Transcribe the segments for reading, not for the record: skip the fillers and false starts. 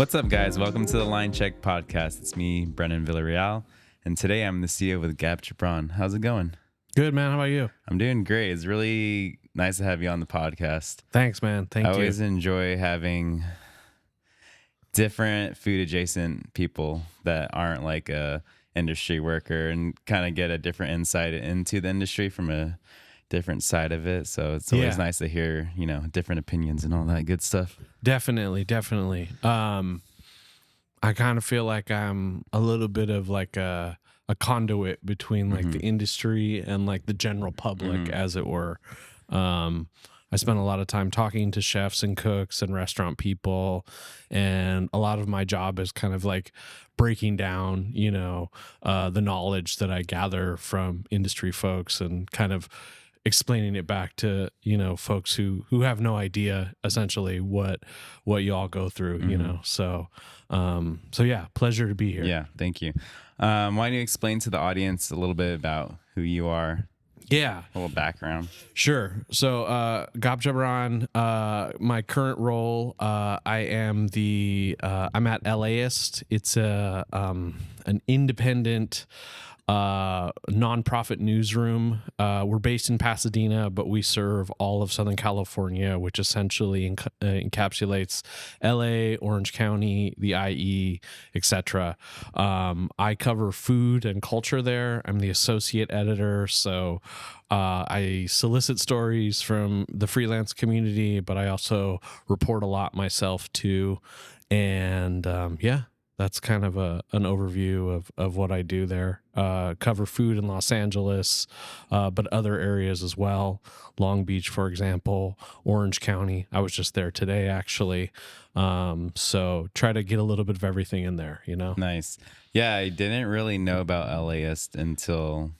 What's up, guys? Welcome to the Linecheck podcast. It's me, Brennan Villarreal, and today I'm in the studio with Gab Chabran. How's it going? Good, man. How about you? I'm doing great. It's really nice to have you on the podcast. Thanks, man. Thank you. I always enjoy having different food adjacent people that aren't like a industry worker and kind of get a different insight into the industry from a different side of it. So it's always nice to hear, different opinions and all that good stuff. Definitely. I kind of feel like I'm a little bit of like a conduit between like the industry and like the general public, as it were. I spend a lot of time talking to chefs and cooks and restaurant people, and a lot of my job is kind of like breaking down, the knowledge that I gather from industry folks and kind of explaining it back to, folks who have no idea essentially what you all go through, So yeah, pleasure to be here. Yeah. Thank you. Why don't you explain to the audience a little bit about who you are? Yeah. A little background. Sure. So, Gab Chabran, my current role, I'm at LAist. It's an independent nonprofit newsroom. We're based in Pasadena, but we serve all of Southern California, which essentially encapsulates LA, Orange County, the IE, etc. I cover food and culture there. I'm the associate editor, so I solicit stories from the freelance community, but I also report a lot myself too. And that's kind of an overview of what I do there. Cover food in Los Angeles, but other areas as well. Long Beach, for example, Orange County. I was just there today, actually. So try to get a little bit of everything in there, Nice. Yeah, I didn't really know about LAist until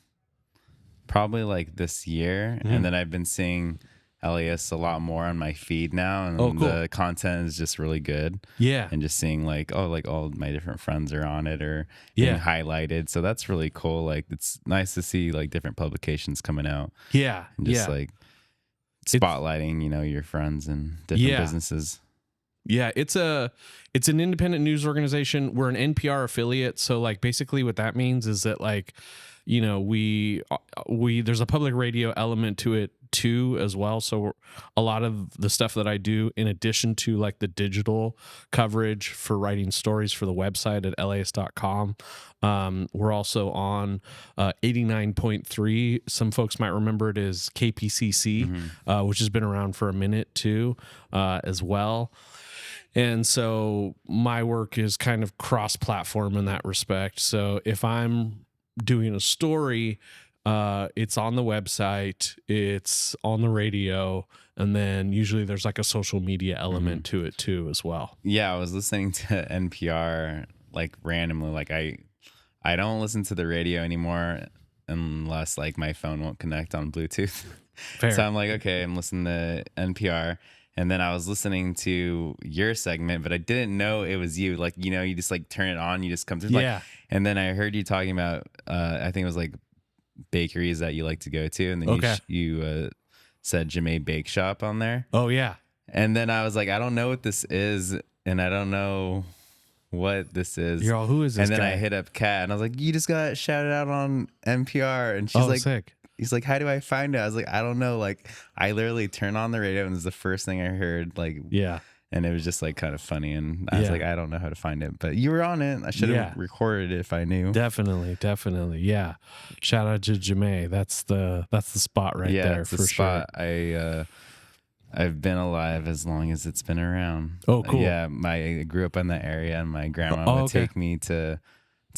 probably like this year. And then I've been seeing LAist a lot more on my feed now, and cool. The content is just really good. Yeah. And just seeing like all my different friends are on it or being highlighted. So that's really cool. Like it's nice to see like different publications coming out. Yeah. And just like spotlighting, your friends and different businesses. Yeah, it's an independent news organization. We're an NPR affiliate, so like basically what that means is that like, we there's a public radio element to it too as well. So a lot of the stuff that I do, in addition to like the digital coverage for writing stories for the website at LAist.com, we're also on 89.3. Some folks might remember it as KPCC, which has been around for a minute too, as well. And so my work is kind of cross-platform in that respect. So if I'm doing a story, it's on the website, it's on the radio, and then usually there's like a social media element to it too as well. Yeah, I was listening to NPR like randomly. Like I don't listen to the radio anymore unless like my phone won't connect on Bluetooth. Fair. So I'm like, okay, I'm listening to NPR. And then I was listening to your segment, but I didn't know it was you. Like, you just like turn it on, you just come through. Yeah. And then I heard you talking about, I think it was like bakeries that you like to go to. And then you said Jamae Bake Shop on there. Oh, yeah. And then I was like, I don't know what this is. And I don't know what this is. You're all, who is this And then guy? I hit up Kat and I was like, you just got shouted out on NPR. And she's like, sick. He's like, how do I find it? I was like, I don't know. Like, I literally turned on the radio and it was the first thing I heard. Like, yeah. And it was just like kind of funny. And I was like, I don't know how to find it. But you were on it. I should have recorded it if I knew. Definitely. Yeah. Shout out to Jamae. That's the spot right there. It's for the spot. Sure. I've been alive as long as it's been around. Oh, cool. Yeah. I grew up in that area and my grandma would take me to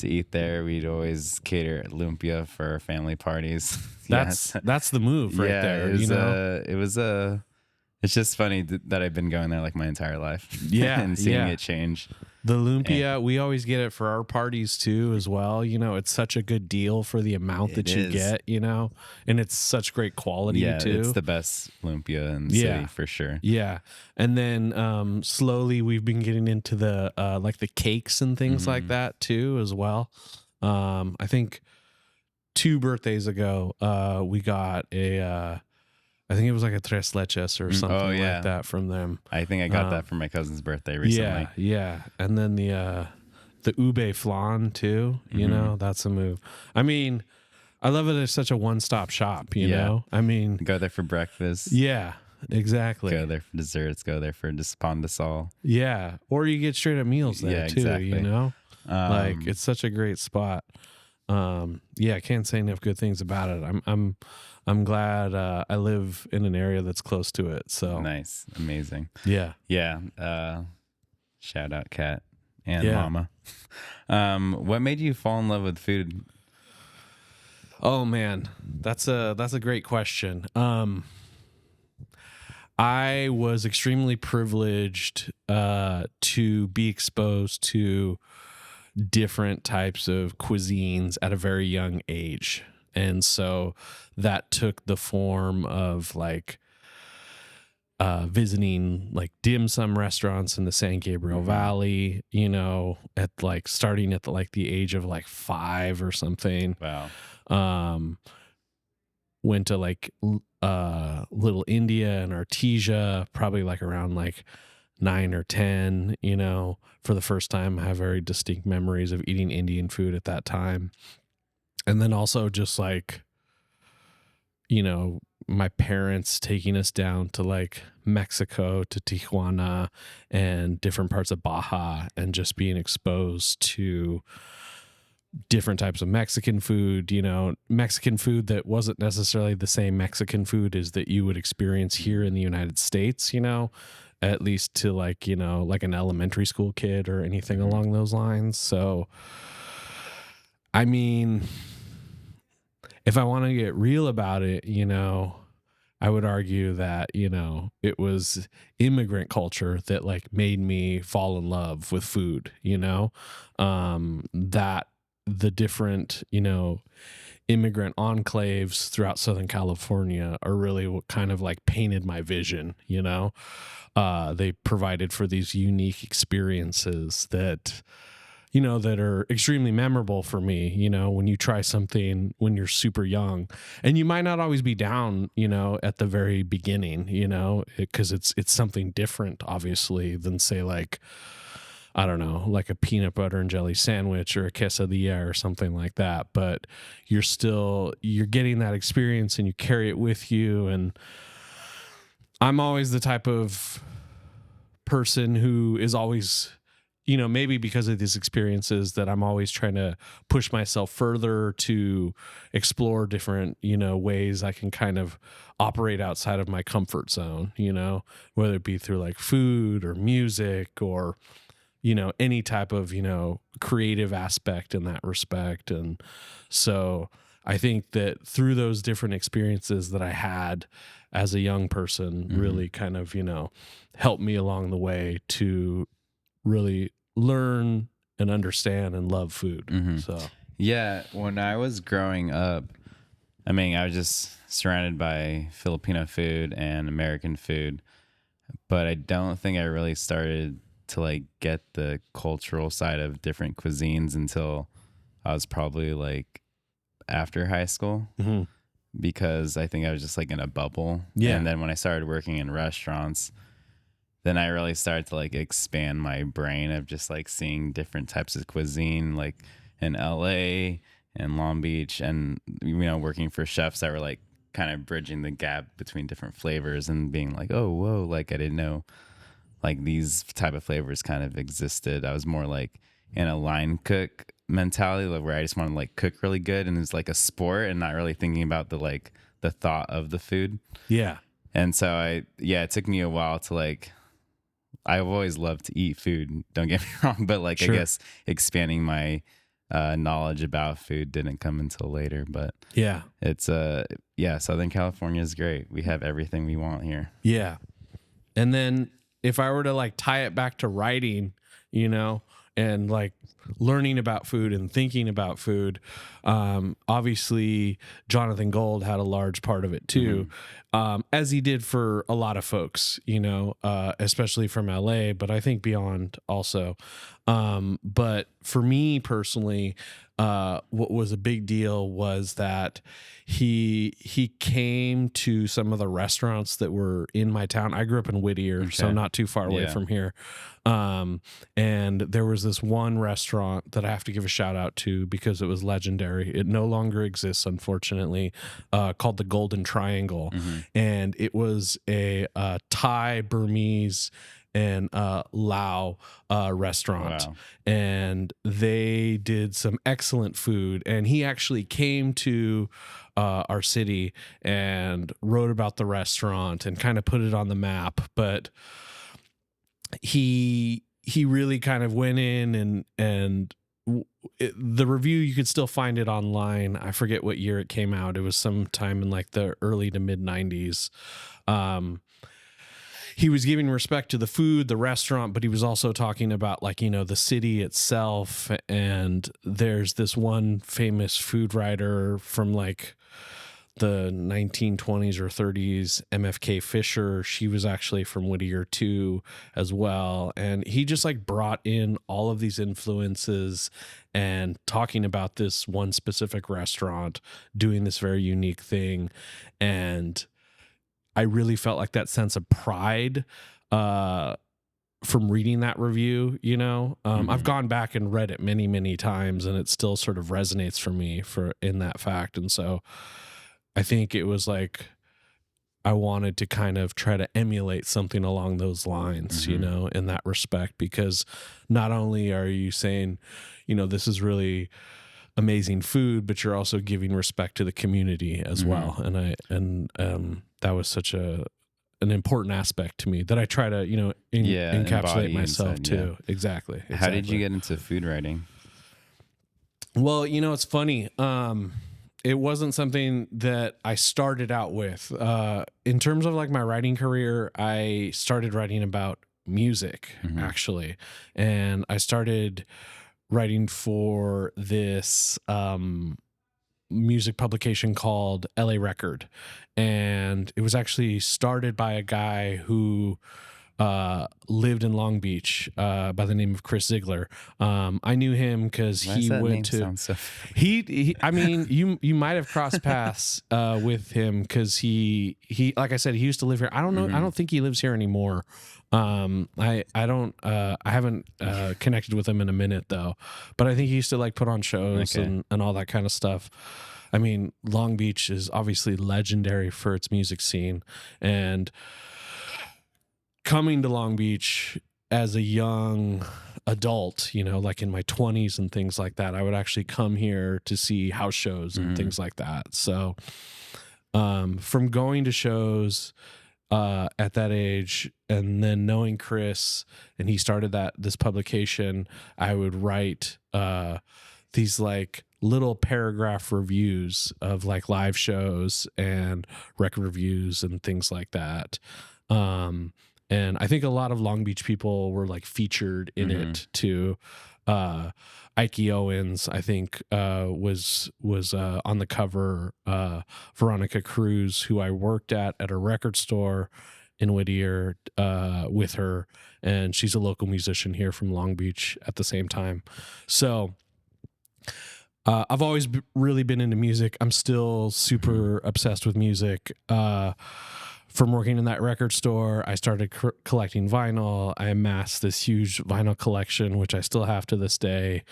eat there. We'd always cater at Lumpia for our family parties. That's the move right there. It's just funny that I've been going there like my entire life. Yeah. And seeing it change. The lumpia, we always get it for our parties too as well. It's such a good deal for the amount that you get, and it's such great quality too. It's the best lumpia in the city for sure. Yeah. And then slowly we've been getting into the like the cakes and things like that too as well. I think 2 birthdays ago, we got I think it was like a tres leches or something like that from them. I think I got that for my cousin's birthday recently. Yeah. And then the ube flan too, you know, that's a move. I mean, I love it as such a one-stop shop, you know? I mean, go there for breakfast. Yeah, exactly. Go there for desserts. Go there for pan de sal. Yeah. Or you get straight up meals there too, exactly. you know? Like it's such a great spot. I can't say enough good things about it. I'm glad I live in an area that's close to it. So nice. Amazing. Yeah. Shout out Kat and Mama. What made you fall in love with food? Oh man, that's a great question. I was extremely privileged to be exposed to different types of cuisines at a very young age. And so that took the form of like visiting like dim sum restaurants in the San Gabriel Valley, you know, at like starting at the age of like 5 or something. Wow. Went to like Little India and Artesia, probably like around like 9 or 10, you know, for the first time. I have very distinct memories of eating Indian food at that time. And then also just like, you know, my parents taking us down to like Mexico, to Tijuana and different parts of Baja, and just being exposed to different types of Mexican food, you know, Mexican food that wasn't necessarily the same Mexican food as that you would experience here in the United States, you know, at least to like, you know, like an elementary school kid or anything along those lines. So, I mean, if I want to get real about it, you know, I would argue that, you know, it was immigrant culture that like made me fall in love with food, you know, that the different, you know, immigrant enclaves throughout Southern California are really what kind of like painted my vision, you know. They provided for these unique experiences that, you know, that are extremely memorable for me, you know, when you try something when you're super young, and you might not always be down, you know, at the very beginning, you know, because it's something different, obviously, than say like, I don't know, like a peanut butter and jelly sandwich or a quesadilla or something like that. But you're getting that experience and you carry it with you. And I'm always the type of person who is always, you know, maybe because of these experiences, that I'm always trying to push myself further to explore different, you know, ways I can kind of operate outside of my comfort zone, you know, whether it be through like food or music or, you know, any type of, you know, creative aspect in that respect. And so I think that through those different experiences that I had as a young person really kind of, you know, helped me along the way to really learn and understand and love food. So, yeah, when I was growing up, I mean, I was just surrounded by Filipino food and American food, but I don't think I really started to like get the cultural side of different cuisines until I was probably like after high school, because I think I was just like in a bubble. Yeah. And then when I started working in restaurants, then I really started to like expand my brain of just like seeing different types of cuisine, like in LA and Long Beach, and, you know, working for chefs that were like kind of bridging the gap between different flavors and being like, oh, whoa, like I didn't know like these type of flavors kind of existed. I was more like in a line cook mentality, like where I just want to like cook really good and it's like a sport and not really thinking about the like the thought of the food. yeah. And so it took me a while to like, I've always loved to eat food, don't get me wrong, but like, Sure. I guess expanding my knowledge about food didn't come until later. But Yeah. it's Southern California is great. We have everything we want here. Yeah. And then if I were to like tie it back to writing, you know, and like learning about food and thinking about food, obviously Jonathan Gold had a large part of it too, as he did for a lot of folks, you know, especially from LA, but I think beyond also. But for me personally, what was a big deal was that he came to some of the restaurants that were in my town. I grew up in Whittier, so not too far away from here. And there was this one restaurant that I have to give a shout out to because it was legendary. It no longer exists, unfortunately, called the Golden Triangle. And it was a Thai, Burmese, and Lao restaurant. Wow. And they did some excellent food. And he actually came to our city and wrote about the restaurant and kind of put it on the map. But he really kind of went in and the review, you could still find it online. I forget what year it came out. It was sometime in like the early to mid 90s. He was giving respect to the food, the restaurant, but he was also talking about like, the city itself. And there's this one famous food writer from like the 1920s or 30s, MFK Fisher. She was actually from Whittier too, as well. And he just like brought in all of these influences and talking about this one specific restaurant doing this very unique thing. And I really felt like that sense of pride from reading that review. I've gone back and read it many, many times, and it still sort of resonates for me in that fact. And so I think it was like I wanted to kind of try to emulate something along those lines, in that respect, because not only are you saying, this is really amazing food, but you're also giving respect to the community as well. And that was such an important aspect to me that I try to, encapsulate myself too. Yeah. Exactly. How did you get into food writing? Well, it's funny. It wasn't something that I started out with. In terms of like my writing career, I started writing about music, actually. And I started writing for this music publication called LA Record. And it was actually started by a guy who lived in Long Beach by the name of Chris Ziegler. I knew him because he went to he I mean you might have crossed paths with him because he like I said, he used to live here. I don't know, I don't think he lives here anymore. I haven't connected with him in a minute though, but I think he used to like put on shows and all that kind of stuff. I mean, Long Beach is obviously legendary for its music scene, and coming to Long Beach as a young adult, like in my 20s and things like that, I would actually come here to see house shows and things like that. So from going to shows at that age, and then knowing Chris, and he started this publication, I would write these like little paragraph reviews of like live shows and record reviews and things like that. And I think a lot of Long Beach people were like featured in it too. Ike Owens, I think, was on the cover. Veronica Cruz, who I worked at a record store in Whittier with her, and she's a local musician here from Long Beach at the same time. So I've always really been into music. I'm still super obsessed with music. From working in that record store, I started collecting vinyl. I amassed this huge vinyl collection, which I still have to this day,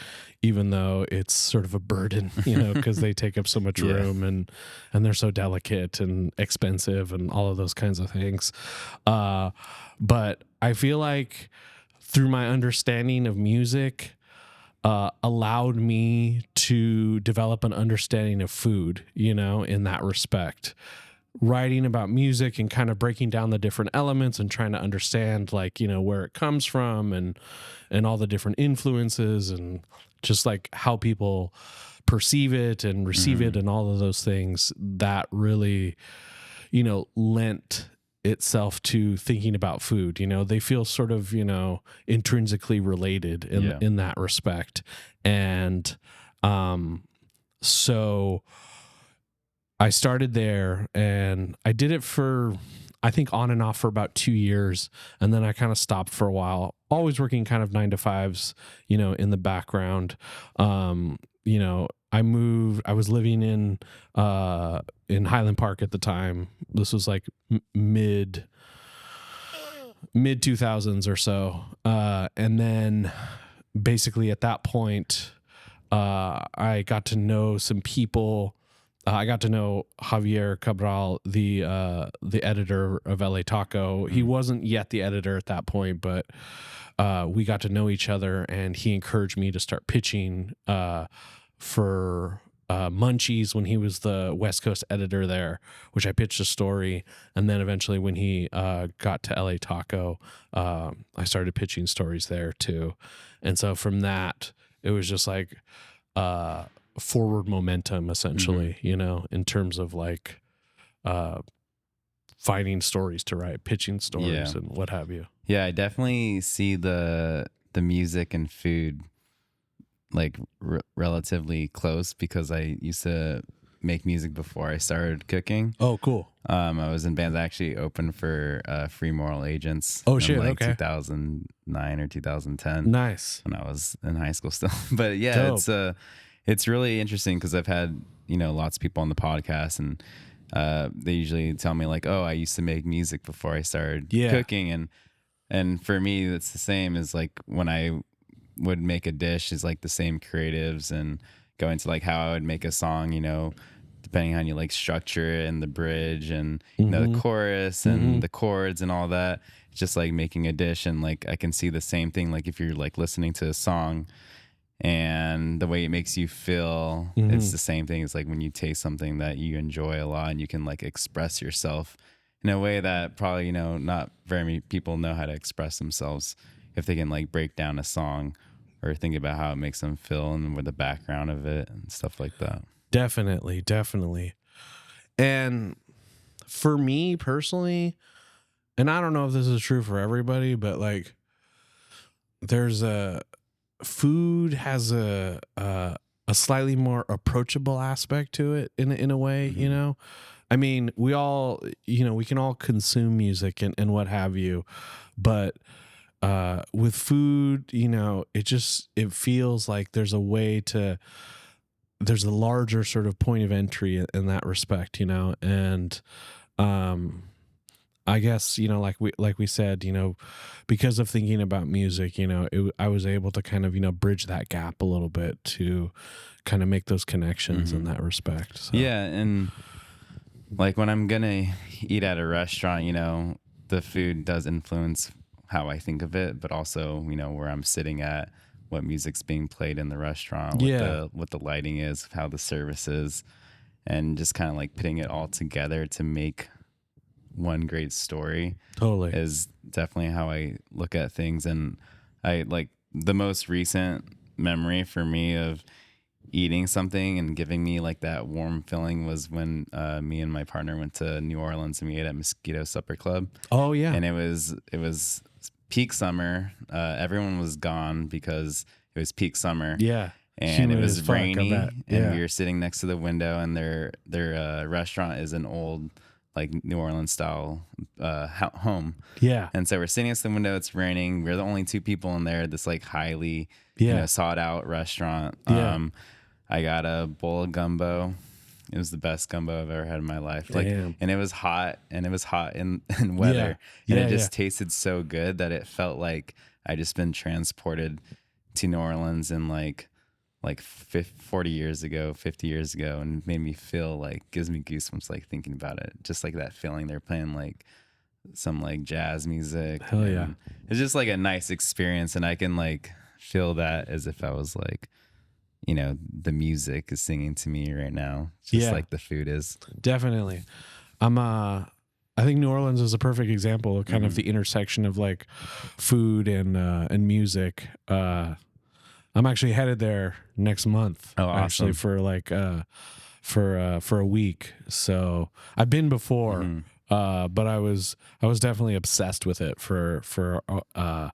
even though it's sort of a burden, because they take up so much room and they're so delicate and expensive and all of those kinds of things. But I feel like through my understanding of music, allowed me to develop an understanding of food, in that respect. Writing about music and kind of breaking down the different elements and trying to understand like, where it comes from and all the different influences and just like how people perceive it and receive it and all of those things, that really, lent itself to thinking about food. They feel sort of, intrinsically related in that respect. And so I started there, and I did it for, I think, on and off for about 2 years. And then I kind of stopped for a while, always working kind of 9 to 5s, in the background. you know, I was living in Highland Park at the time. This was like mid 2000s or so. And then basically at that point, I got to know some people. I got to know Javier Cabral, the editor of LA Taco. He wasn't yet the editor at that point, but we got to know each other, and he encouraged me to start pitching for Munchies when he was the West Coast editor there, which I pitched a story. And then eventually when he got to LA Taco, I started pitching stories there too. And so from that, it was just like forward momentum, essentially, you know, in terms of like finding stories to write, pitching stories and what have you. Yeah, I definitely see the music and food like relatively close because I used to make music before I started cooking. Oh, cool. I was in bands. I actually opened for Free Moral Agents. Oh, shit. Like Okay. 2009 or 2010. Nice. When I was in high school still. But yeah, Dope. it's really interesting because I've had, you know, lots of people on the podcast, and they usually tell me like, oh, I used to make music before I started cooking. And for me, it's the same as like when I would make a dish is like the same creatives and go into like how I would make a song, you know, depending on how you like structure it and the bridge and you know, the chorus and the chords and all that. It's just like making a dish, and like I can see the same thing. Like if you're like listening to a song and the way it makes you feel, it's the same thing. It's like when you taste something that you enjoy a lot and you can like express yourself in a way that probably, you know, not very many people know how to express themselves if they can like break down a song or think about how it makes them feel and with the background of it and stuff like that. Definitely. And for me personally, and I don't know if this is true for everybody, but like food has a slightly more approachable aspect to it in a way, you know? I mean, we all, you know, we can all consume music and what have you, but with food, you know, it feels like there's a larger sort of point of entry in that respect, you know? And I guess, you know, like we said, you know, because of thinking about music, you know, I was able to kind of, you know, bridge that gap a little bit to kind of make those connections in that respect. So. Yeah. And like when I'm going to eat at a restaurant, you know, the food does influence how I think of it, but also, you know, where I'm sitting at, what music's being played in the restaurant, what the lighting is, how the service is, and just kind of like putting it all together to make one great story is definitely how I look at things. And I like the most recent memory for me of eating something and giving me like that warm feeling was when me and my partner went to New Orleans and we ate at Mosquito Supper Club. Oh yeah. And it was peak summer. Everyone was gone because it was peak summer. Yeah. And it was rainy, and we were sitting next to the window, and their restaurant is an old like New Orleans style home. Yeah. And so we're sitting next to the window. It's raining. We're the only two people in there. This like highly you know, sought out restaurant. I got a bowl of gumbo. It was the best gumbo I've ever had in my life. Like, and it was hot, and it was hot in weather, and it just tasted so good that it felt like I just been transported to New Orleans in like 40 years ago, 50 years ago, and made me feel like, gives me goosebumps like thinking about it. Just like that feeling. They're playing like some like jazz music. Hell yeah. It's just like a nice experience, and I can like feel that as if I was like, you know, the music is singing to me right now, just like the food is. Definitely. I think New Orleans is a perfect example of kind of the intersection of like food and music. I'm actually headed there next month. Oh, awesome. Actually for like for a week. So I've been before, but I was definitely obsessed with it for a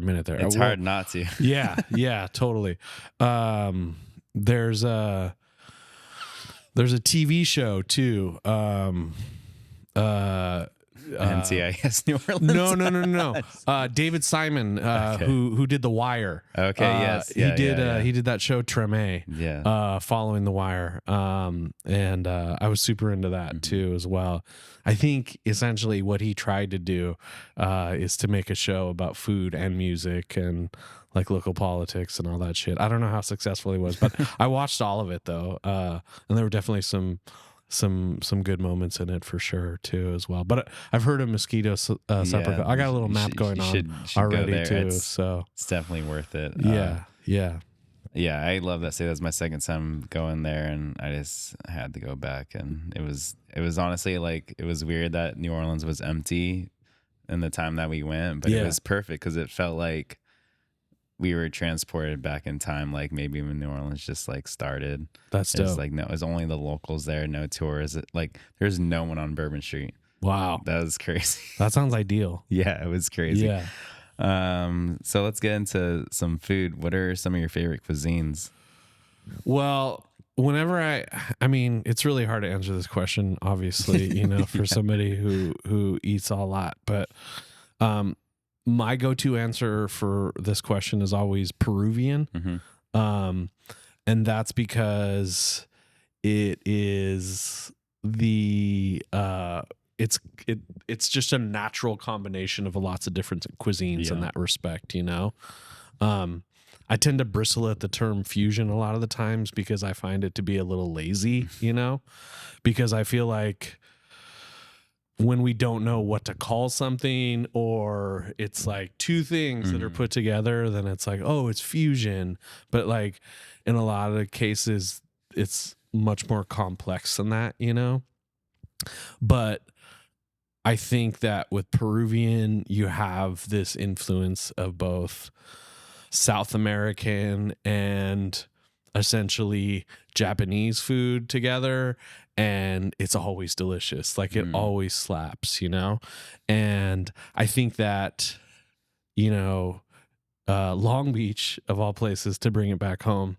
minute there. It's hard not to. Yeah, totally. There's a TV show too. NCIS New Orleans. No. David Simon, who did The Wire. Okay, yes. He did that show Treme. Yeah. Following The Wire. And I was super into that too as well. I think essentially what he tried to do is to make a show about food and music and like local politics and all that shit. I don't know how successful he was, but I watched all of it though. And there were definitely some good moments in it for sure too as well. But I've heard of Mosquito Sepulchre. I got a little map going on already too. So it's definitely worth it. Yeah. I love that city. That was my second time going there, and I just had to go back. And it was honestly like, it was weird that New Orleans was empty in the time that we went, but it was perfect because it felt like we were transported back in time, like maybe when New Orleans just like started. That's dope. It's like, no, it was only the locals there, no tourists. Like there's no one on Bourbon Street. Wow. That was crazy. That sounds ideal. Yeah, it was crazy. Yeah. So let's get into some food. What are some of your favorite cuisines? Well, whenever I mean, it's really hard to answer this question, obviously, for somebody who eats a lot, but, my go-to answer for this question is always Peruvian. And that's because it is it's just a natural combination of lots of different cuisines in that respect, I tend to bristle at the term fusion a lot of the times because I find it to be a little lazy, because I feel like when we don't know what to call something, or it's like two things that are put together, then it's like, oh, it's fusion. But like in a lot of the cases, it's much more complex than that, But I think that with Peruvian, you have this influence of both South American and essentially Japanese food together, and it's always delicious. Like it always slaps, And I think that, Long Beach, of all places, to bring it back home,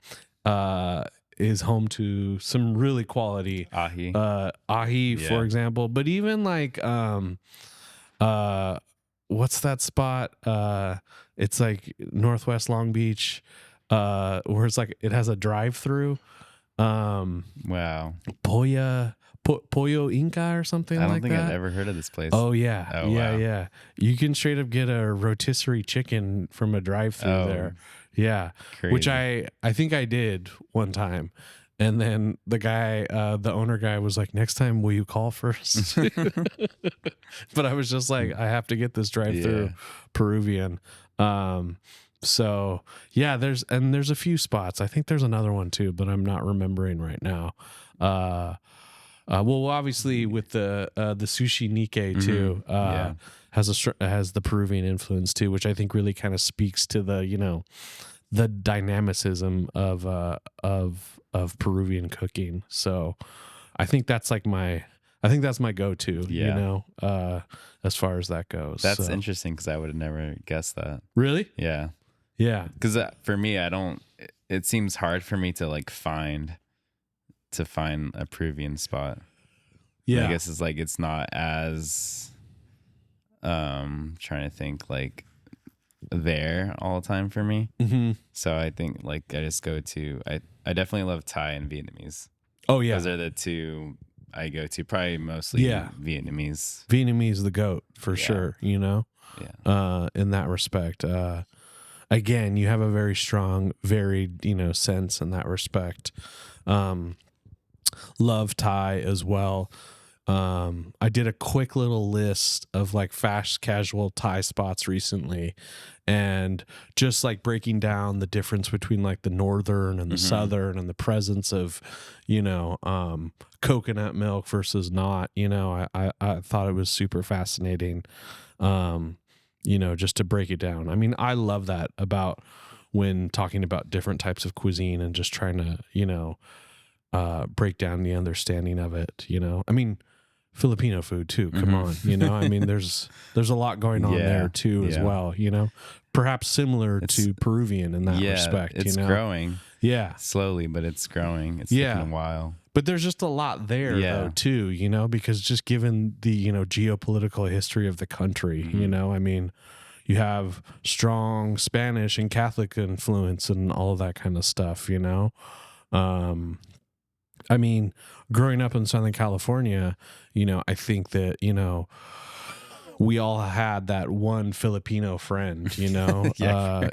is home to some really quality ahi, for example. But even like, what's that spot? It's like Northwest Long Beach, where it's like it has a drive-through. Wow. Pollo Inca or something like that. I don't think I've ever heard of this place. Oh yeah. Oh, wow. Yeah. You can straight up get a rotisserie chicken from a drive-through there. Yeah. Crazy. Which I think I did one time. And then the guy, the owner guy was like, next time, will you call first? But I was just like, I have to get this drive-through Peruvian. So yeah, there's a few spots. I think there's another one too, but I'm not remembering right now. Well, obviously with the Sushi Nikkei too, has the Peruvian influence too, which I think really kind of speaks to the dynamicism of Peruvian cooking. So I think that's like my go-to, as far as that goes. That's interesting because I would have never guessed that. Really? Yeah. Yeah. Because for me, it seems hard for me to like find a Peruvian spot. Yeah. I guess it's like, it's not as, trying to think like there all the time for me. Mm-hmm. So I think like I just go to, I definitely love Thai and Vietnamese. Oh yeah. Those are the two I go to, probably mostly Vietnamese. Vietnamese, the goat for sure, Yeah. in that respect. Again, you have a very strong, varied, sense in that respect. Love Thai as well. I did a quick little list of like fast casual Thai spots recently, and just like breaking down the difference between like the northern and the southern, and the presence of, coconut milk versus not. I thought it was super fascinating. Just to break it down. I mean, I love that about when talking about different types of cuisine and just trying to, break down the understanding of it. I mean, Filipino food too. Come on, I mean, there's a lot going on there too as well. Perhaps similar to Peruvian in that respect. It's growing. Yeah. slowly, but it's growing. It's taking a while. But there's just a lot there though too, you know, because just given the, you know, geopolitical history of the country, you know, I mean, you have strong Spanish and Catholic influence and all of that kind of stuff, you know. I mean, growing up in Southern California, you know, I think that, you know, we all had that one Filipino friend, you know,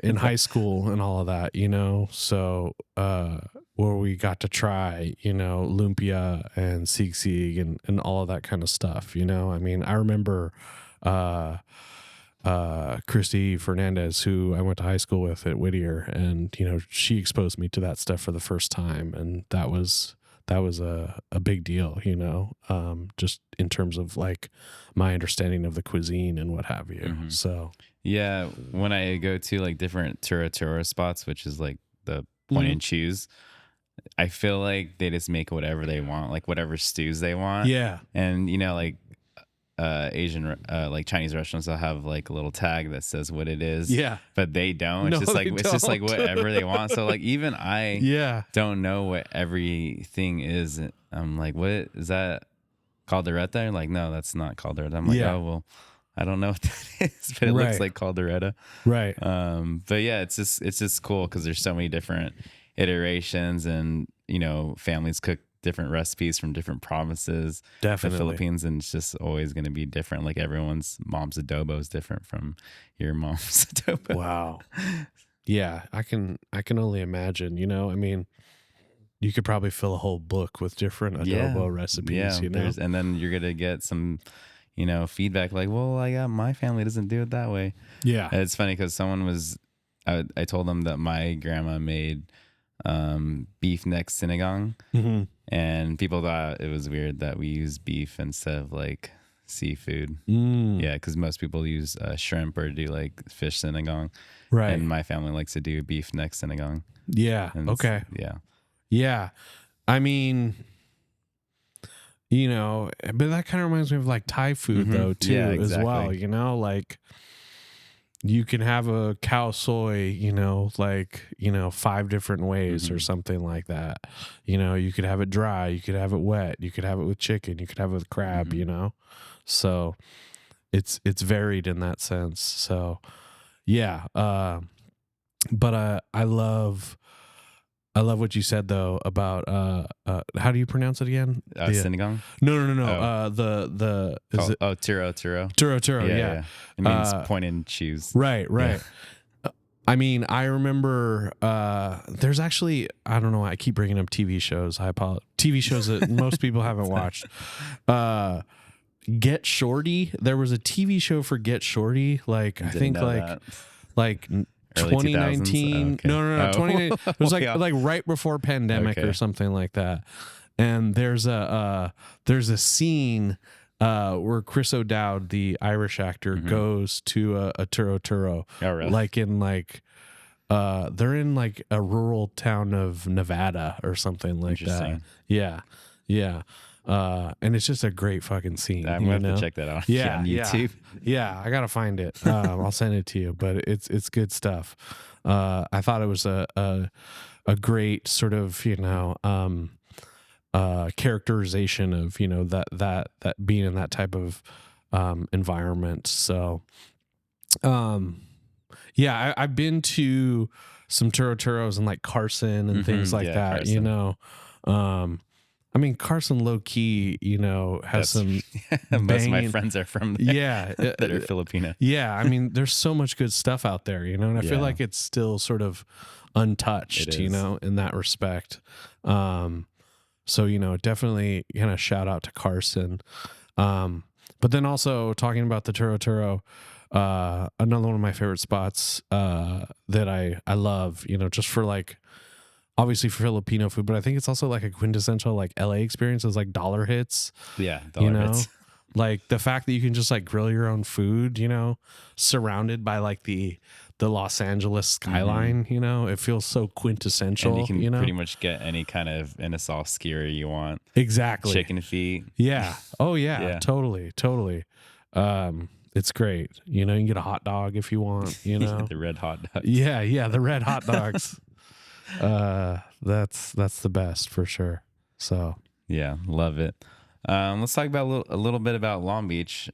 in high school and all of that, you know, so where we got to try, you know, lumpia and sigsig and all of that kind of stuff, you know. I mean, I remember Christy Fernandez, who I went to high school with at Whittier, and, you know, she exposed me to that stuff for the first time, and that was a big deal, you know, just in terms of like my understanding of the cuisine and what have you. So yeah, when I go to like different Tura spots, which is like the point and choose, I feel like they just make whatever they want, like whatever stews they want. Yeah. And you know, like Asian like Chinese restaurants, they'll have like a little tag that says what it is. Yeah. But they don't. It's No, just like they it's just like don't. whatever they want. So like even I don't know what everything is. I'm like, what is that? Caldereta? Like, no, that's not caldereta. I'm like, oh well, I don't know what that is, but it looks like caldereta. Right. But yeah, it's just cool because there's so many different iterations, and you know, families cook different recipes from different provinces, Definitely. the Philippines, and it's just always going to be different. Like everyone's mom's adobo is different from your mom's adobo. Wow. Yeah, I can only imagine, you know. I mean, you could probably fill a whole book with different adobo recipes, you know. And then you're going to get some, you know, feedback like, well, my family doesn't do it that way. Yeah. And it's funny because someone was, I told them that my grandma made beef neck sinigang, and people thought it was weird that we use beef instead of like seafood. Yeah, because most people use shrimp or do like fish sinigang, right? And my family likes to do beef neck sinigang. Yeah. And okay. Yeah. I mean, you know, but that kind of reminds me of like Thai food though too, as well. You know, like you can have a cow soy, you know, like, you know, 5 different ways or something like that. You know, you could have it dry, you could have it wet, you could have it with chicken, you could have it with crab, you know. So it's varied in that sense. So yeah. But I love what you said though about how do you pronounce it again? Sinigang? No. Oh. Turo. Yeah. It means point and choose. Right. Yeah. I mean, I remember there's actually, I don't know why I keep bringing up TV shows. I apologize. TV shows that most people haven't watched. Get Shorty. There was a TV show for Get Shorty. Like I think like 2019. Okay. No. 2019. It was like right before pandemic or something like that. And there's a scene where Chris O'Dowd, the Irish actor, goes to a Turo. Oh, really? Like in like they're in like a rural town of Nevada or something like that. Yeah. And it's just a great fucking scene. I'm gonna have to check that out. Yeah, on YouTube. Yeah, I gotta find it. I'll send it to you. But it's good stuff. I thought it was a great sort of, you know, characterization of, you know, that being in that type of environment. So, yeah, I've been to some Turos in like Carson and things like that. Carson. You know. I mean, Carson low key, you know, has some. Most of my friends are from there. Yeah, that are Filipino. Yeah, I mean, there's so much good stuff out there, you know, and I feel like it's still sort of untouched, you know, in that respect. So, you know, definitely kind of shout out to Carson. But then also talking about the Turo, another one of my favorite spots that I love, you know, just for like. Obviously for Filipino food, but I think it's also like a quintessential like LA experience is like dollar hits. Yeah, dollar hits. Like the fact that you can just like grill your own food, you know, surrounded by like the Los Angeles skyline, you know, it feels so quintessential. And you can know? pretty much get any kind of Innisal skewer you want. Exactly. Chicken feet. Yeah. Oh yeah. Totally. It's great. You know, you can get a hot dog if you want, you know. The red hot dogs. Yeah, the red hot dogs. That's the best for sure. So Yeah, love it. Let's talk about a little bit about Long Beach.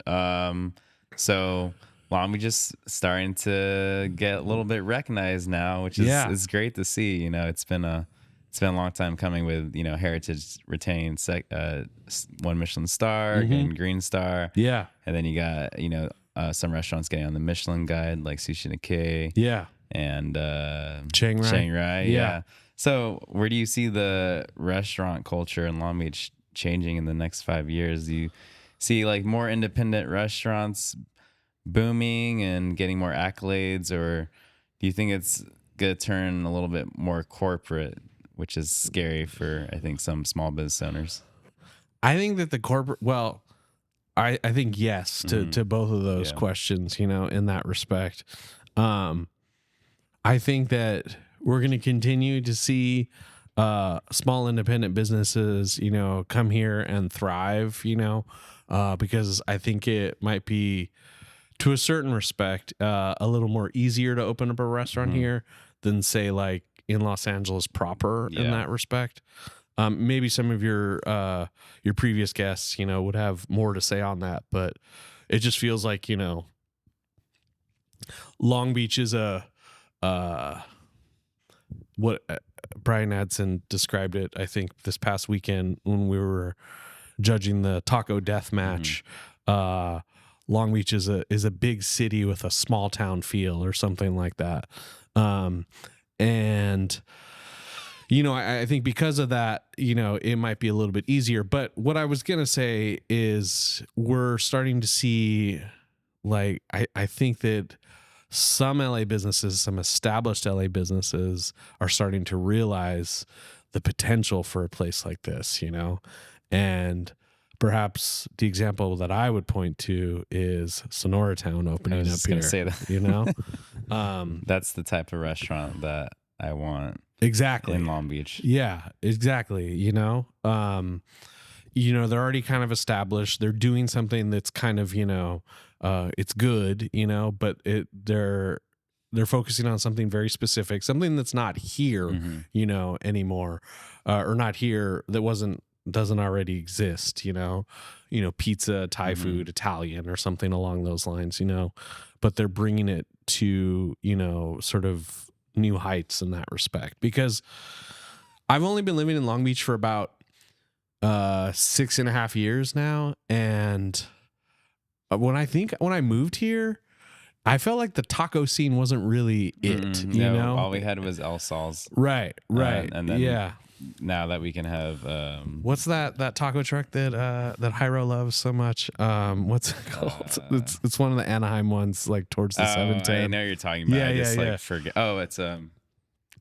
So Long Beach is starting to get a little bit recognized now, which yeah, is great to see. You know, it's been a long time coming with, you know, Heritage retaining one Michelin star, mm-hmm. getting Green Star, Yeah, and then you got, you know, some restaurants getting on the Michelin Guide like Sushi Nikkei yeah, and Chiang Rai. Yeah. Yeah. So where do you see the restaurant culture in Long Beach changing in the next 5 years? Do you see like more independent restaurants booming and getting more accolades, or do you think it's gonna turn a little bit more corporate, which is scary for I think some small business owners? I think that the corporate, well, I think yes to both of those Yeah. questions, you know, in that respect. I think that we're going to continue to see small independent businesses, you know, come here and thrive, you know, because I think it might be, to a certain respect, a little more easier to open up a restaurant here than, say, like in Los Angeles proper in Yeah. that respect. Maybe some of your previous guests, you know, would have more to say on that, but it just feels like, you know, Long Beach is a what Brian Adson described it, I think, this past weekend when we were judging the taco death match. Long Beach is a big city with a small town feel or something like that. And you know, I think because of that, you know, it might be a little bit easier. But what I was gonna say is we're starting to see, like, I think that some LA businesses, some established LA businesses are starting to realize the potential for a place like this, you know? And perhaps the example that I would point to is Sonora Town I opening was up just here, gonna say that. you know? That's the type of restaurant that I want Exactly. in Long Beach. Yeah, exactly. You know, they're already kind of established. They're doing something that's kind of, you know, it's good, you know, but they're focusing on something very specific, something that's not here, you know, anymore, or not here that doesn't already exist, you know, pizza, Thai food, Italian, or something along those lines, you know, but they're bringing it to, you know, sort of new heights in that respect. Because I've only been living in Long Beach for about 6.5 years now, and when I moved here, I felt like the taco scene wasn't really it. You No, know, all we had was El Sal's. right, And then yeah. now that we can have What's that taco truck that Hyro loves so much? What's it called? It's one of the Anaheim ones, like towards the 710. I know you're talking about. Yeah, I just yeah, like yeah. forget. Oh, it's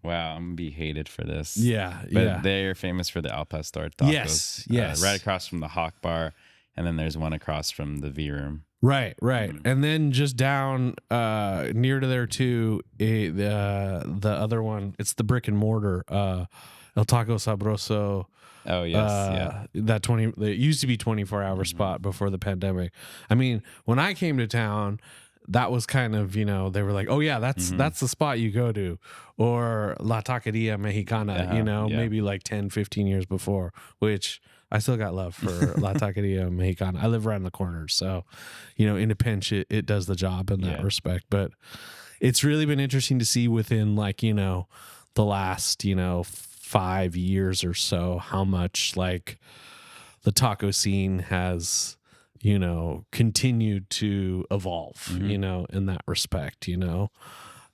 wow, I'm gonna be hated for this. Yeah, But yeah. they're famous for the Al Pastor tacos. Yes. Right across from the Hawk Bar, and then there's one across from the V Room. Right. And then just down near to there too, the other one, it's the brick and mortar, El Taco Sabroso. Oh yes, That it used to be 24-hour spot before the pandemic. I mean, when I came to town, that was kind of, you know, they were like, oh yeah, that's the spot you go to, or La Taqueria Mexicana, you know, maybe like 10, 15 years before, which I still got love for La Taqueria Mexicana. I live around the corner, so, you know, in a pinch, it does the job in that respect. But it's really been interesting to see within, like, you know, the last, you know, 5 years or so, how much like the taco scene has, you know, continued to evolve, you know, in that respect, you know.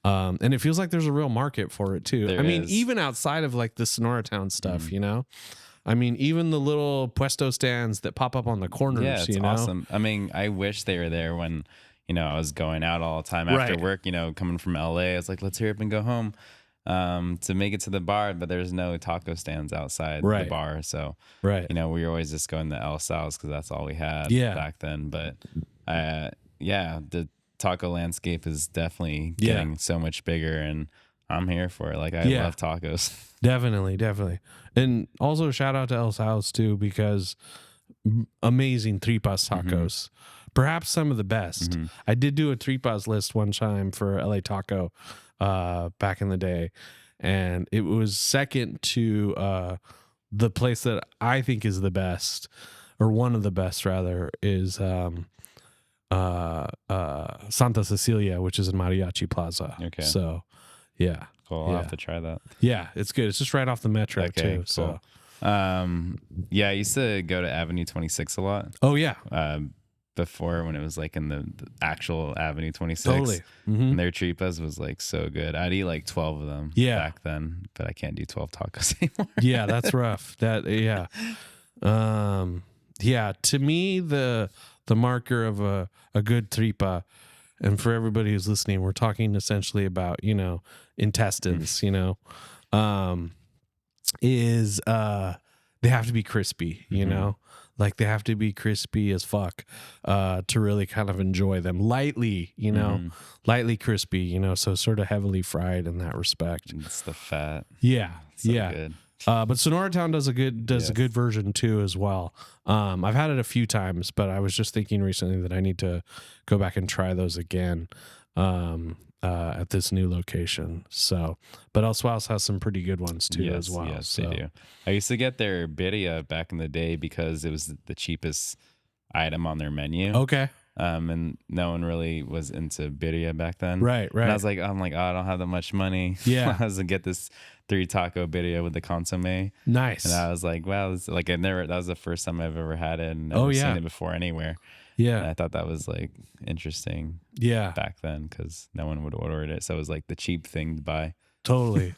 And it feels like there's a real market for it too. There I mean, is. even outside of like the Sonora Town stuff, you know. I mean, even the little puesto stands that pop up on the corners, Yeah, it's you know. awesome. I mean, I wish they were there when, you know, I was going out all the time after Right. work, you know, coming from LA. I was like, let's hurry up and go home to make it to the bar, but there's no taco stands outside the Right. bar. So, Right. you know, we were always just going to El Sal's because that's all we had back then. But yeah, the taco landscape is definitely getting so much bigger, and I'm here for it. Like, I love tacos. Definitely. And also shout out to El Sal's too, because amazing tripas tacos. Perhaps some of the best. I did do a tripas list one time for LA Taco back in the day. and it was second to the place that I think is the best, or one of the best rather, is Santa Cecilia, which is in Mariachi Plaza. Okay. So yeah. Cool. I'll have to try that. Yeah, it's good. It's just right off the metro too. Cool. So yeah, I used to go to Avenue 26 a lot. oh yeah. Before, when it was like in the actual Avenue 26. Totally. And their tripas was like so good. I'd eat like 12 of them back then, but I can't do 12 tacos anymore. Yeah, that's rough. Yeah, to me the marker of a good tripa, and for everybody who's listening, we're talking essentially about, intestines, is they have to be crispy, like they have to be crispy as fuck to really kind of enjoy them. Lightly, lightly crispy, so sort of heavily fried in that respect. It's the fat. Yeah. So yeah. good. But Sonora Town does a good version too as well. I've had it a few times, but I was just thinking recently that I need to go back and try those again at this new location. So, but El Suaus has some pretty good ones too as well. Yes, they do. I used to get their birria back in the day because it was the cheapest item on their menu. Okay. And no one really was into birria back then. Right. And I was like, oh, I don't have that much money. Yeah. I was gonna get this 3 taco birria with the consomme. Nice. And I was like, wow, that was the first time I've ever had it, and never seen it before anywhere. Yeah. And I thought that was like interesting. Yeah. Back then, because no one would order it, so it was like the cheap thing to buy. Totally.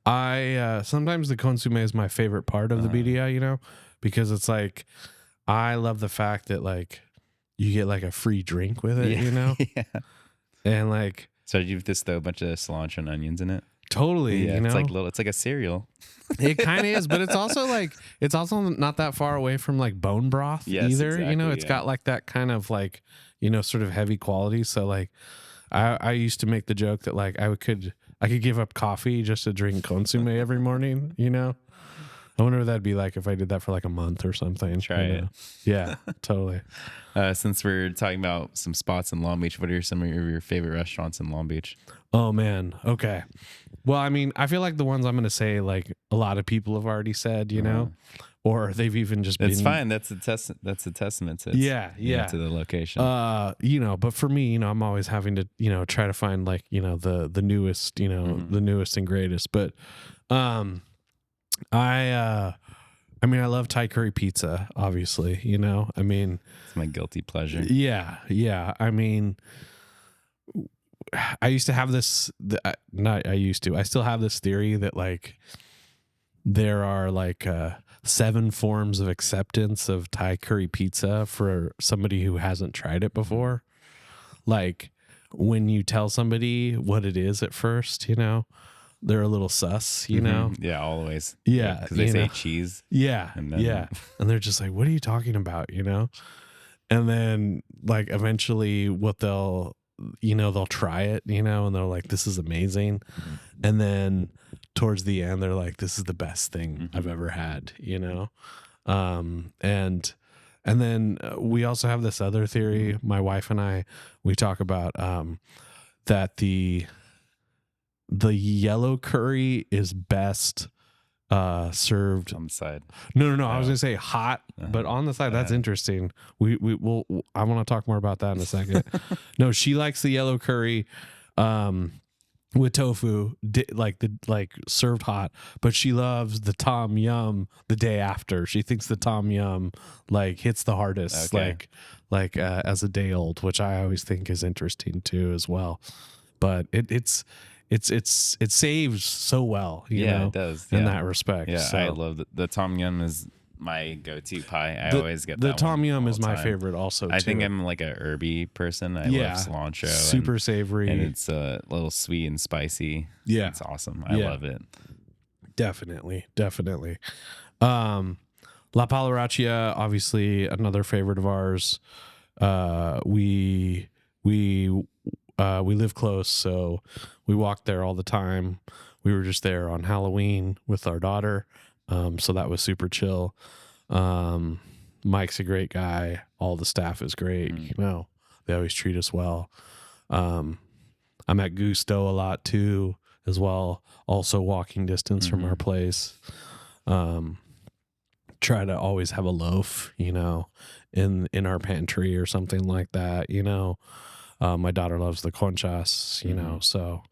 I sometimes the consomme is my favorite part of the birria, because it's like I love the fact that like you get like a free drink with it, Yeah. And like, so you just throw a bunch of cilantro and onions in it. Totally. Yeah, it's like a cereal. It kind of is, but it's also not that far away from like bone broth either. Exactly, It's got like that kind of like, sort of heavy quality. So like I used to make the joke that like I could give up coffee just to drink consomme every morning, I wonder what that'd be like if I did that for like a month or something. Try it. Yeah, totally. Since we're talking about some spots in Long Beach, what are some of your favorite restaurants in Long Beach? Oh man. Okay. Well, I mean, I feel like the ones I'm going to say, like a lot of people have already said, or they've even just been. It's fine. That's a testament to to the location. But for me, I'm always having to, try to find like, the newest, the newest and greatest. But, I mean, I love Thai curry pizza, obviously, I mean, it's my guilty pleasure. Yeah. Yeah. I mean, I used to have this, I still have this theory that like there are like 7 forms of acceptance of Thai curry pizza for somebody who hasn't tried it before. Like when you tell somebody what it is at first, they're a little sus, Yeah, always. Yeah. Because they say cheese. Yeah. And then, yeah. And they're just like, what are you talking about? And then like eventually what they'll try it, and they're like, this is amazing. And then towards the end, they're like, this is the best thing I've ever had, and then we also have this other theory. My wife and I, we talk about, that the yellow curry is best served on the side. No. I was gonna say hot, but on the side. That's interesting. I want to talk more about that in a second. No, she likes the yellow curry, with tofu, like served hot, but she loves the tom yum the day after. She thinks the tom yum like hits the hardest, like as a day old, which I always think is interesting too as well. But it saves so well, it does in that respect. Yeah, so, I love the tom yum is my go-to pie. I always get the that tom one yum all is the my time. favorite also. I think too. I'm like a herby person. I love cilantro, super savory, and it's a little sweet and spicy. Yeah, it's awesome. I love it. Definitely. La Palarachia, obviously another favorite of ours. We live close, so we walk there all the time. We were just there on Halloween with our daughter, so that was super chill. Mike's a great guy. All the staff is great. They always treat us well. I'm at Gusto a lot too as well. Also walking distance from our place. Try to always have a loaf, you know, in our pantry or something like that, you know. My daughter loves the conchas, you know, so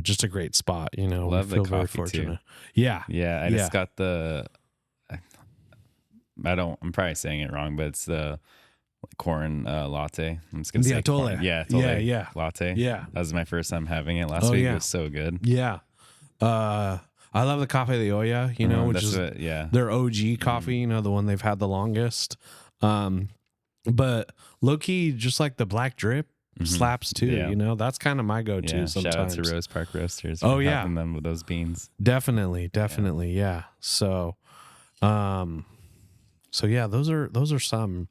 just a great spot, you know. Love we feel the very coffee fortunate. too. Yeah. Yeah, I just got the. I'm probably saying it wrong, but it's the corn latte. I'm just gonna The say atole. corn. Yeah, atole Yeah. latte. Yeah. That was my first time having it last week. Yeah. It was so good. Yeah. I love the Cafe de Olla, you know, which That's is what, yeah. their OG coffee, you know, the one they've had the longest. But low key, just like the black drip slaps too, you know, that's kind of my go-to Yeah. sometimes. Shout out to Rose Park Roasters Oh, for yeah. helping them with those beans. Definitely. Yeah. So, yeah, those are some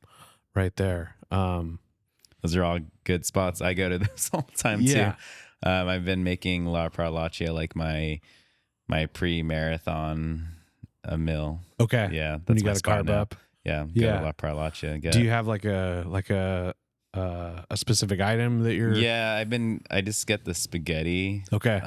right there. Those are all good spots. I go to those all the time too. I've been making La Parlaccia like my pre-marathon meal. Okay. Yeah, When that's you my got to spot carb now. up. Yeah, Yeah. go to La Parlaccia. Do you have like a specific item that you're? Yeah, I just get the spaghetti. Okay.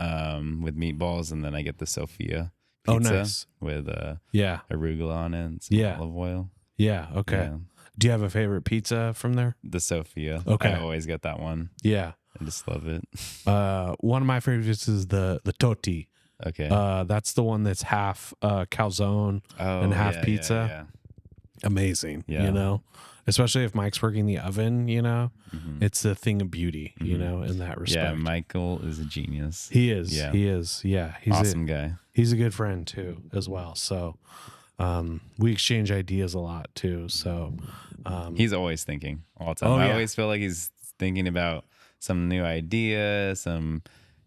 With meatballs, and then I get the Sofia Oh, pizza nice. with Yeah. arugula on it and some olive oil. Yeah. Okay. Yeah. Do you have a favorite pizza from there? The Sofia. Okay. I always get that one. Yeah. I just love it. One of my favorites is the Toti. Okay. That's the one that's half calzone and half pizza. Yeah. Amazing. Yeah. You know, especially if Mike's working the oven, you know, it's a thing of beauty, you know, in that respect. Yeah, Michael is a genius. He is. Yeah. He is. Yeah. He's Awesome guy. He's a good friend too, as well. So, we exchange ideas a lot too. So, he's always thinking all the time. I always feel like he's thinking about some new idea, some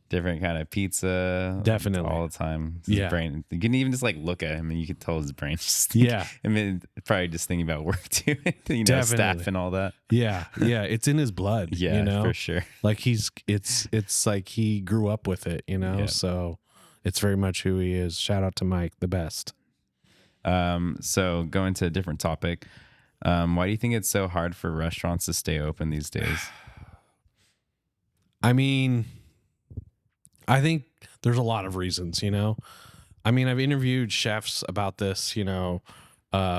different kind of pizza. Definitely. All the time. His brain, you can even just like look at him and you can tell his brain's just yeah. I mean, probably just thinking about work too, you know, staff and all that. Yeah. Yeah. It's in his blood. Yeah, you know? for sure. Like it's like he grew up with it, you know? So it's very much who he is. Shout out to Mike, the best. So going to a different topic. Why do you think it's so hard for restaurants to stay open these days? I mean, I think there's a lot of reasons, you know. I mean, I've interviewed chefs about this, you know,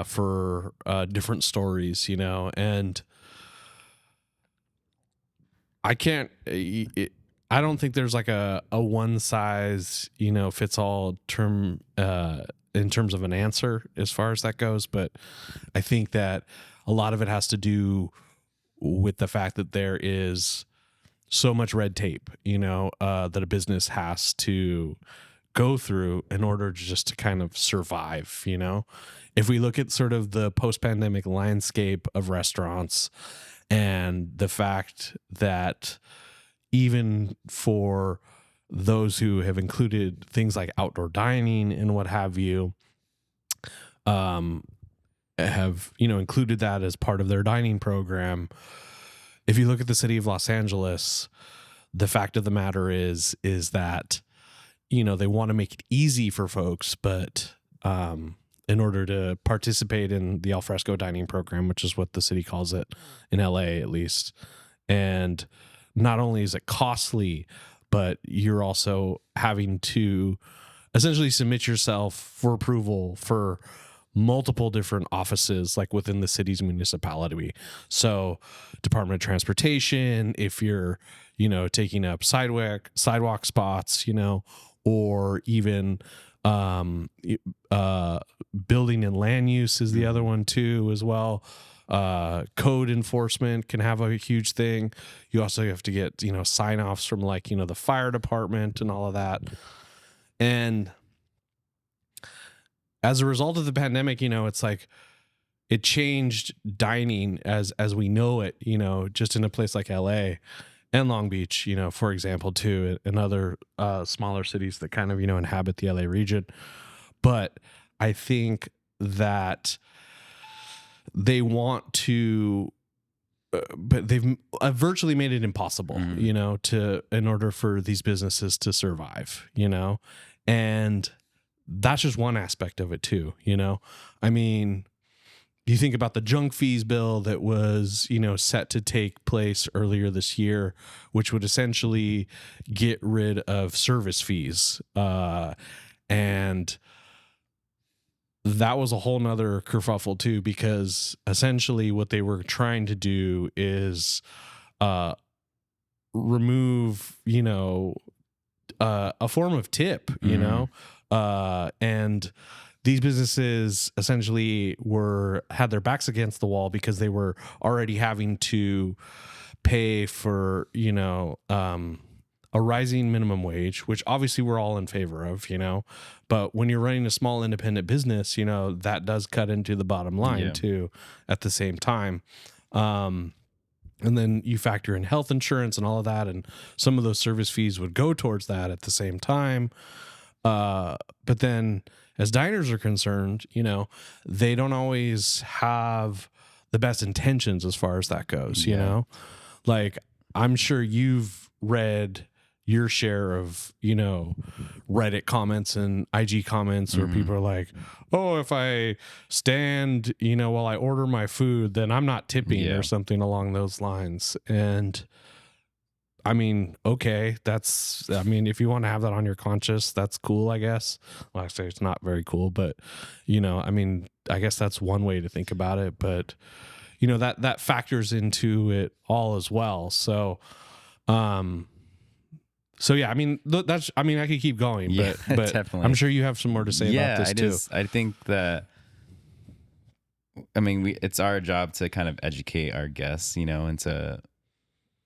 for different stories, you know, and I don't think there's like a one size, you know, fits all term in terms of an answer as far as that goes. But I think that a lot of it has to do with the fact that there is so much red tape, you know, that a business has to go through in order just to kind of survive, you know. If we look at sort of the post-pandemic landscape of restaurants and the fact that even for those who have included things like outdoor dining and what have you, have, you know, included that as part of their dining program. If you look at the city of Los Angeles, the fact of the matter is that, you know, they want to make it easy for folks, but in order to participate in the alfresco dining program, which is what the city calls it in LA at least, and not only is it costly, but you're also having to essentially submit yourself for approval for multiple different offices like within the city's municipality. So Department of Transportation, if you're, you know, taking up sidewalk spots, you know, or even building and land use is the other one too as well. Code enforcement can have a huge thing. You also have to get, you know, sign-offs from like, you know, the fire department and all of that. And as a result of the pandemic, you know, it's like it changed dining as we know it, you know, just in a place like LA and Long Beach, you know, for example, too, and other smaller cities that kind of, you know, inhabit the LA region. But I think that they want to, but they've virtually made it impossible, you know, in order for these businesses to survive, you know, and that's just one aspect of it too, you know. I mean, you think about the junk fees bill that was, set to take place earlier this year, which would essentially get rid of service fees. And that was a whole nother kerfuffle too, because essentially what they were trying to do is remove, a form of tip, and these businesses essentially had their backs against the wall because they were already having to pay for, a rising minimum wage, which obviously we're all in favor of, but when you're running a small independent business, that does cut into the bottom line too at the same time. And then you factor in health insurance and all of that, and some of those service fees would go towards that at the same time. But then as diners are concerned, they don't always have the best intentions as far as that goes, like I'm sure you've read your share of, Reddit comments and IG comments where people are like, oh, if I stand, while I order my food, then I'm not tipping or something along those lines. And I mean, okay, if you want to have that on your conscience, that's cool, I guess. Well, actually, it's not very cool, but, I guess that's one way to think about it. But, that factors into it all as well. So, yeah, I could keep going, but definitely. I'm sure you have some more to say about this too. I think that, it's our job to kind of educate our guests, into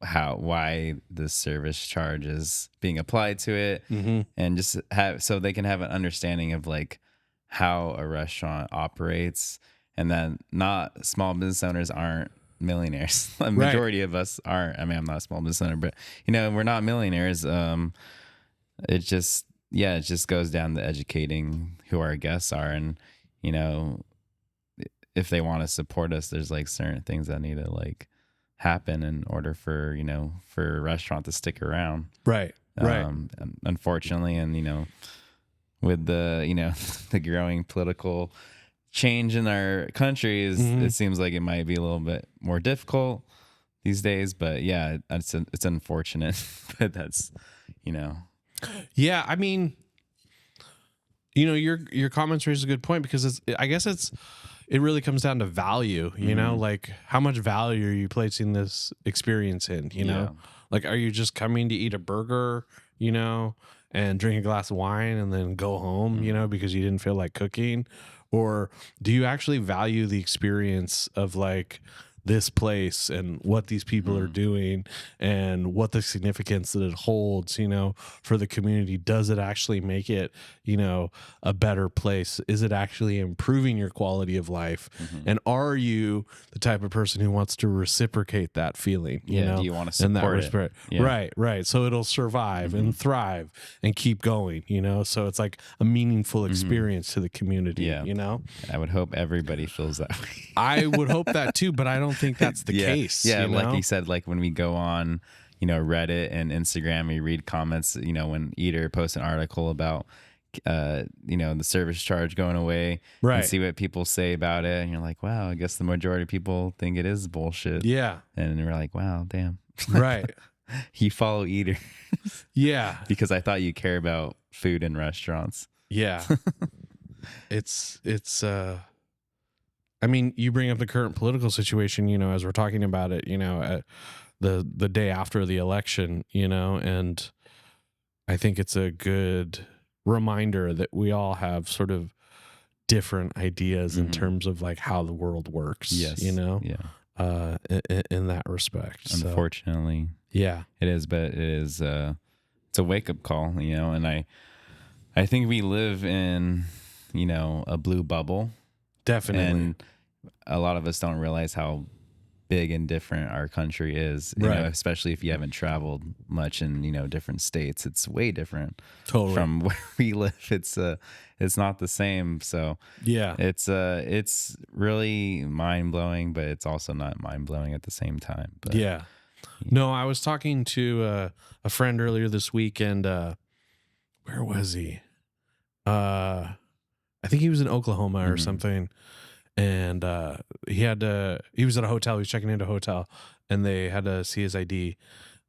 why the service charge is being applied to it, and just so they can have an understanding of like how a restaurant operates, and then not small business owners aren't millionaires. The majority of us aren't. I'm not a small business owner, but we're not millionaires. It just goes down to educating who our guests are, and if they want to support us, there's like certain things that need to like happen in order for for a restaurant to stick around. Right. Unfortunately, and with the the growing political change in our country, it seems like it might be a little bit more difficult these days. But yeah, it's unfortunate, but that's Yeah, your comments raise a good point, because it really comes down to value, like how much value are you placing this experience in, like, are you just coming to eat a burger, and drink a glass of wine and then go home, because you didn't feel like cooking? Or do you actually value the experience of like this place and what these people are doing and what the significance that it holds, for the community? Does it actually make it, a better place? Is it actually improving your quality of life? And are you the type of person who wants to reciprocate that feeling? Do you want to support it? Yeah. Right. So it'll survive and thrive and keep going, so it's like a meaningful experience to the community, I would hope everybody feels that way. I would hope that too, but I don't think that's the case. Yeah, like you said, like when we go on, Reddit and Instagram, we read comments, when Eater posts an article about, the service charge going away, and see what people say about it. And you're like, wow, I guess the majority of people think it is bullshit. Yeah. And we're like, wow, damn. Right. You follow Eater. Yeah. Because I thought you care about food in restaurants. Yeah. It's you bring up the current political situation, as we're talking about it, at the day after the election, and I think it's a good reminder that we all have sort of different ideas in terms of like how the world works, in that respect. Unfortunately. So, yeah, it is, but it is, it's a wake up call, and I think we live in, a blue bubble. Definitely. And a lot of us don't realize how big and different our country is, especially if you haven't traveled much in, different states. It's way different from where we live. It's not the same. So yeah, it's really mind blowing, but it's also not mind blowing at the same time. But, yeah. No, I was talking to a friend earlier this week, and where was he? I think he was in Oklahoma or something. and he was at a hotel. He was checking into a hotel, and they had to see his ID.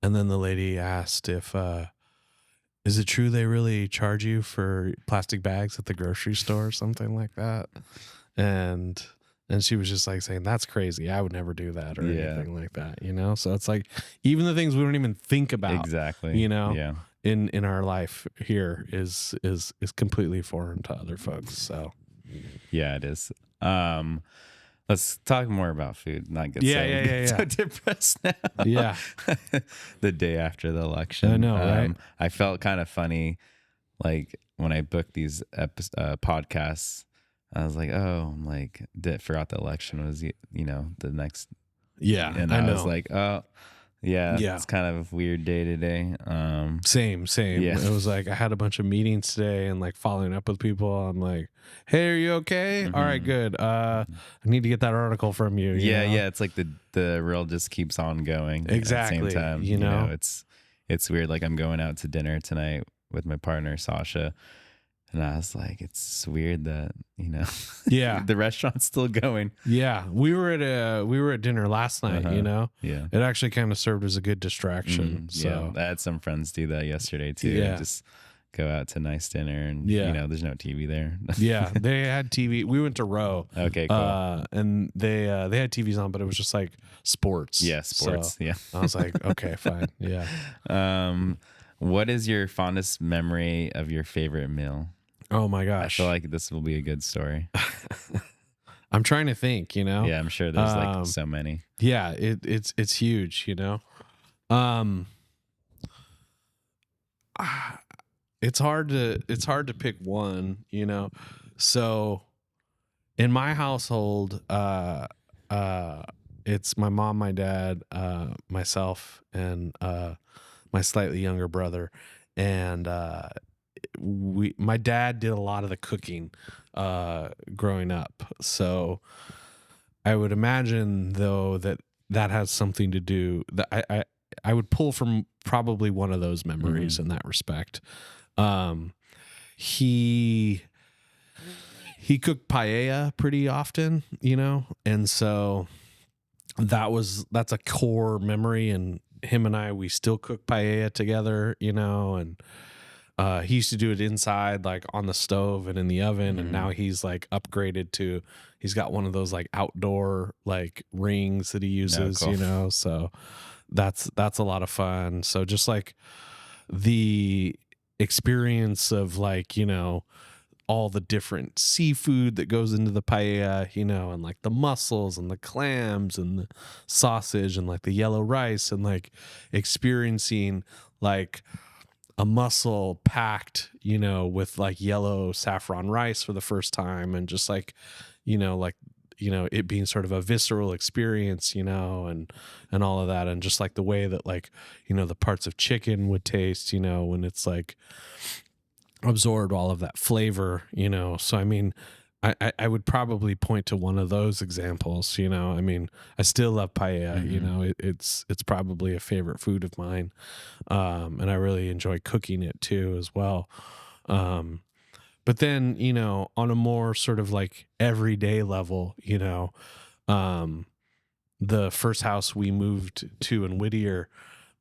And then the lady asked if, is it true they really charge you for plastic bags at the grocery store or something like that? And she was just like saying, that's crazy. I would never do that or anything like that, you know? So it's like, even the things we don't even think about, Exactly. you know, Yeah. in our life here is completely foreign to other folks. So yeah, it is. Let's talk more about food. Not get so depressed now. Yeah. The day after the election. I know, right? I felt kind of funny, like when I booked these podcasts. I was like, oh, I'm like, forgot the election was, the next. Yeah, and I was like, oh, yeah, it's kind of a weird day today. Same. Yeah. It was like I had a bunch of meetings today and like following up with people. I'm like, hey, are you okay? Mm-hmm. All right, good. I need to get that article from you. Yeah, know? It's like the reel just keeps on going. Exactly. At the same time, you know, it's weird. Like I'm going out to dinner tonight with my partner Sasha, and I was like, it's weird that yeah, the restaurant's still going. Yeah, we were at dinner last night. You know, yeah, it actually kind of served as a good distraction. So I had some friends do that yesterday too. Yeah. Just go out to nice dinner and there's no TV there. Yeah, they had TV. We went to Row. Okay, cool. And they had TVs on, but it was just like sports. Yeah, sports. So yeah. I was like, okay, fine. Yeah. What is your fondest memory of your favorite meal? Oh my I gosh. feel like this will be a good story. I'm trying to think, you know? Yeah, I'm sure there's like so many. Yeah, it's huge, you know? It's hard to pick one, you know? So in my household, it's my mom, my dad, myself, and my slightly younger brother. And my dad did a lot of the cooking growing up. So I would imagine though that has something to do that I would pull from probably one of those memories in that respect. He cooked paella pretty often, you know, and so that's a core memory. And him and we still cook paella together, you know, and he used to do it inside, like on the stove and in the oven. And now he's like upgraded to, he's got one of those like outdoor like rings that he uses, cool. you know, so that's a lot of fun. So just like the experience of like, you know, all the different seafood that goes into the paella, you know, and like the mussels and the clams and the sausage and like the yellow rice, and like experiencing like a mussel packed, you know, with like yellow saffron rice for the first time, and just like, you know, it being sort of a visceral experience, you know, and all of that. And just like the way that like, you know, the parts of chicken would taste, you know, when it's like absorbed all of that flavor, you know. So I mean, I would probably point to one of those examples, you know. I mean, I still love paella, you know, it's probably a favorite food of mine. And I really enjoy cooking it too as well. But then, you know, on a more sort of like everyday level, you know, the first house we moved to in Whittier,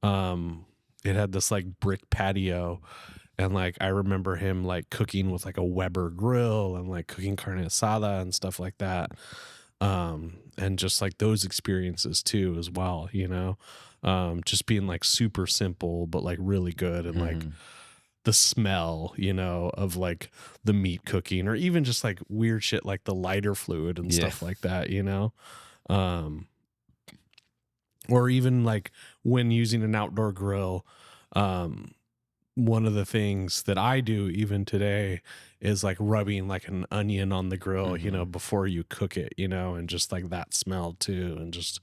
it had this like brick patio. And like, I remember him like cooking with like a Weber grill and like cooking carne asada and stuff like that. And just like those experiences too, as well, you know, just being like super simple, but like really good. And like the smell, you know, of like the meat cooking, or even just like weird shit, like the lighter fluid and stuff like that, you know? Or even like when using an outdoor grill, one of the things that I do even today is like rubbing like an onion on the grill, you know, before you cook it, you know, and just like that smell too, and just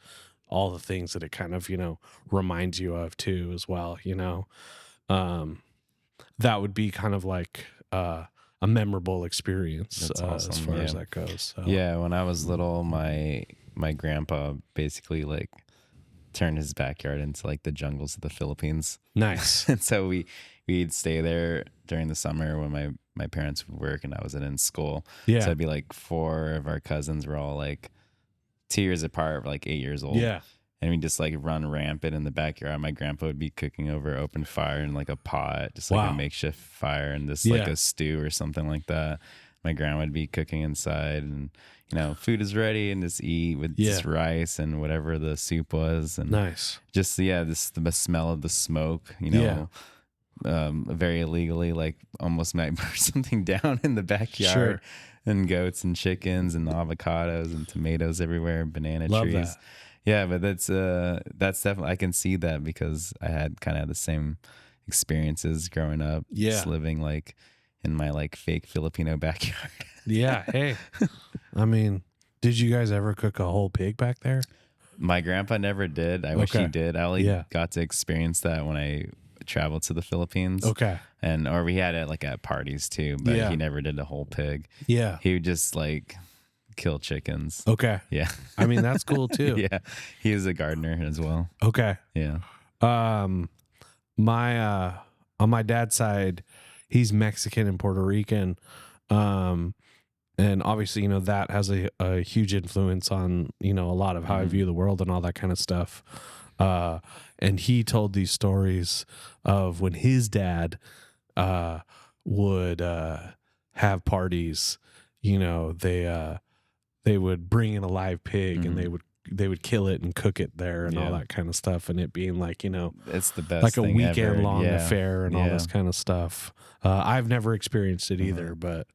all the things that it kind of, you know, reminds you of too as well, you know. That would be kind of like a memorable experience. That's awesome. As far as that goes. So. Yeah, when I was little, my grandpa basically like turned his backyard into like the jungles of the Philippines. Nice. And so we'd stay there during the summer when my my parents would work and I wasn't in school. Yeah. So it'd be like 4 of our cousins were all like 2 years apart, like 8 years old. Yeah. And we just like run rampant in the backyard. My grandpa would be cooking over open fire in like a pot, just like a makeshift fire, and this like a stew or something like that. My grandma would be cooking inside, and food is ready, and just eat with just rice and whatever the soup was. And nice. Just the smell of the smoke, very illegally, like almost might burn something down in the backyard. Sure. And goats and chickens and avocados and tomatoes everywhere, banana Love trees. that. Yeah, but that's definitely, I can see that because I had kind of the same experiences growing up. Yeah. Just living like in my like fake Filipino backyard. Yeah. Hey, I mean, did you guys ever cook a whole pig back there? My grandpa never did. I wish he did. I only got to experience that when I traveled to the Philippines. Okay. Or we had it like at parties too, but he never did the whole pig. Yeah. He would just like kill chickens. Okay. Yeah. I mean, that's cool too. Yeah. He is a gardener as well. Okay. Yeah. My on my dad's side, he's Mexican and Puerto Rican. And obviously, that has a huge influence on, a lot of how I view the world and all that kind of stuff. And he told these stories of when his dad would have parties, they would bring in a live pig and they would kill it and cook it there and all that kind of stuff. And it being like, it's the best, like a thing weekend ever. long affair and all this kind of stuff. I've never experienced it either, but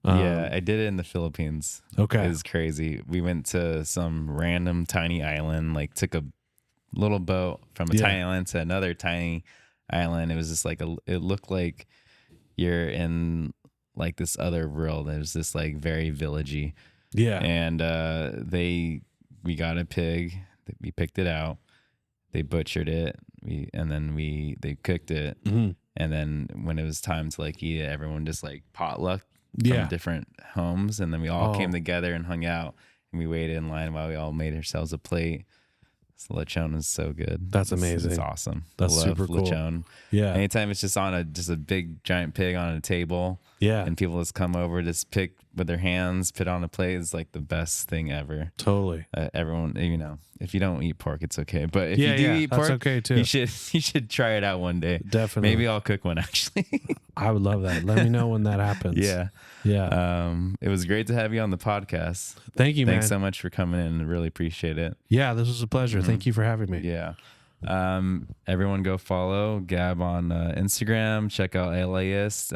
I did it in the Philippines. Okay. It was crazy. We went to some random tiny island, like took a little boat from a tiny island to another tiny island. It was just like it looked like you're in like this other world. It was just like very villagey. Yeah. And we got a pig. We picked it out. They butchered it. They cooked it. Mm-hmm. And then when it was time to like eat it, everyone just like potlucked from different homes. And then we all came together and hung out. And we waited in line while we all made ourselves a plate. So lechon is so good. That's amazing. It's awesome. That's Love super cool. Lechon. Yeah. Anytime it's just on a big giant pig on a table. Yeah. And people just come over, just pick with their hands, put on a plate. It's like the best thing ever. Totally. Everyone, if you don't eat pork, it's okay. But if you do eat pork, that's okay too. you should try it out one day. Definitely. Maybe I'll cook one actually. I would love that. Let me know when that happens. Yeah. Yeah. It was great to have you on the podcast. Thank you, man. Thanks so much for coming in. Really appreciate it. Yeah, this was a pleasure. Thank you for having me. Yeah. Everyone go follow Gab on Instagram. Check out LAist.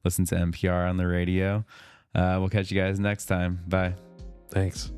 Listen to NPR on the radio. We'll catch you guys next time. Bye. Thanks.